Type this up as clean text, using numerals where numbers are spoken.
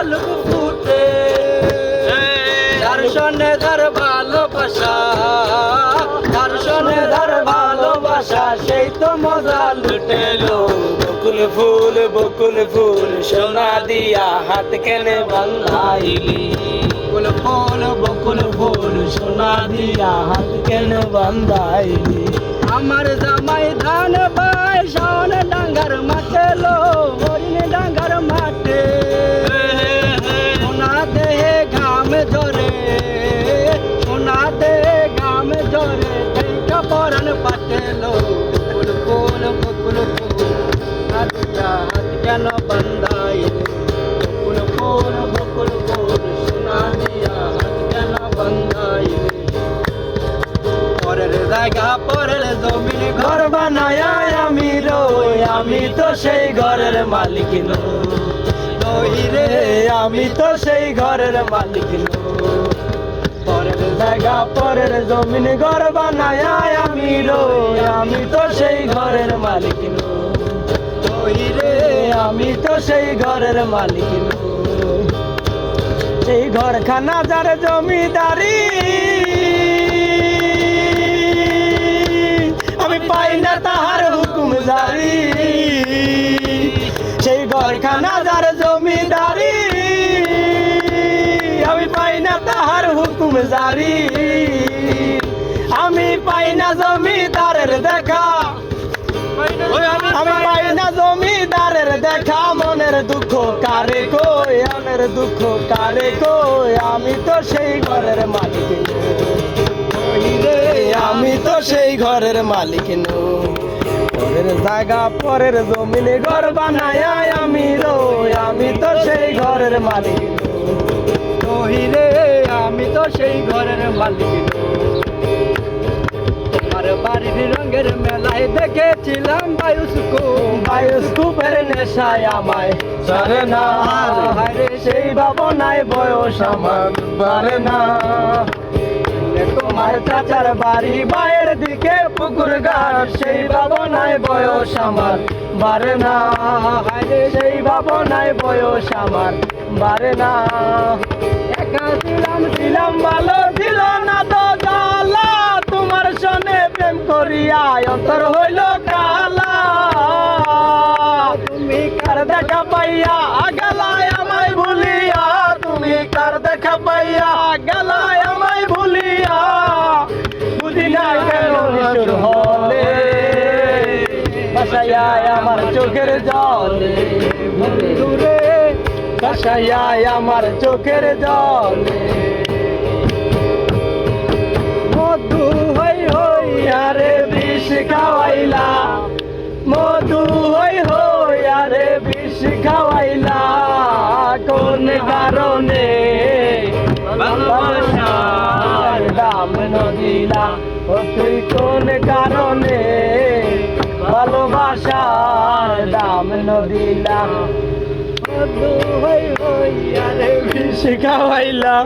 শালুক ফুটে তার সনে তার ভালোবাসা, তার সনে তার ভালোবাসা, সেই তো মজা লুটেলো। বকুল ফুল সোনা দিয়া হাত কেনে বান্ধাইলি, বকুল ফুল সোনা দিয়া হাত কেনে বান্ধাইলি। আমার জামাই ধান পায় শাওন ডাঙ্গার মাঠে লো, হরিণ ডাঙ্গার মাঠে, সোনা দেহে ঘাম ঝরে, সোনা দেহে ঘাম ঝরে, দেখা পরান পাটেলো। বকুল ফুল হাত কেন বান্ধাইলি, বকুল ফুল সোনা দিয়া হাত কেন বান্ধাইলি। পরের জায়গা পরের জমিন ঘর বানায় আমি রই, আমি তো সেই ঘরের মালিক নই রে, আমি তো সেই ঘরের মালিক নই। পরের জায়গা পরের জমিন ঘর বানায় আমি রই, আমি তো সেই ঘরের মালিক নই রে, আমি তো সেই ঘরের মালিক নই। সেই ঘরখানা যার জমিদারি আমি পাই না তাহার হুকুম জারি, সেই ঘরখানা যার জমিদারি আমি পাই না তাহার হুকুম জারি। আমি পাই না জমিদারের দেখা, আমি পাই না জমিদারের দেখা, মনের দুঃখ কারে কই, মনের দুঃখ কারে কই, আমি তো সেই ঘরের মালিক নই রে, আমি তো সেই ঘরের মালিক নই। পরের জায়গা পরের জমিনে ঘর বানায় আমি রই, আমি তো সেই ঘরের মালিক নই রে, আমি তো সেই ঘরের মালিক নই। তোমার বাড়ির রঙের মেলায় দেখেছিলাম বায়ুস্কোপের নেশায় আমায় সারে না, হায়রে সেই ভাবনায় বয়স আমার বাড়ে না। তোমার চাচার বাড়ি বাইরের দিকে পুকুর ঘাট, সেই ভাবনায় বয়স আমার বাড়ে না, হায়রে সেই ভাবনায় বয়স আমার বাড়ে না। একা ছিলাম ভালো ছিল না তো জ্বালা, তোমার সনে প্রেম করিয়া অন্তর হইল কালা। তুমি কার দেখা পাইয়া গেলায় আমায় ভুলিয়া, তুমি কার দেখা পাইয়া গেলায় আমায় ভুলিয়া, বুঝি না কেন নিষ্ঠুর হলে ভাসাইয়া আমার চোখের জলে, বন্ধুরে ভাসাইয়া আমার চোখের জলে। মধু হই হই আরে বিষ খাওয়াইলা, মধু হই হই আরে বিষ খাওয়াইলা, কোন কারণে ভালোবাসার দাম নদিলা, ও তুই কোন কারণে ভালোবাসার দাম নদিলা। মধু হই হই আরে বিষ খাওয়াইলা।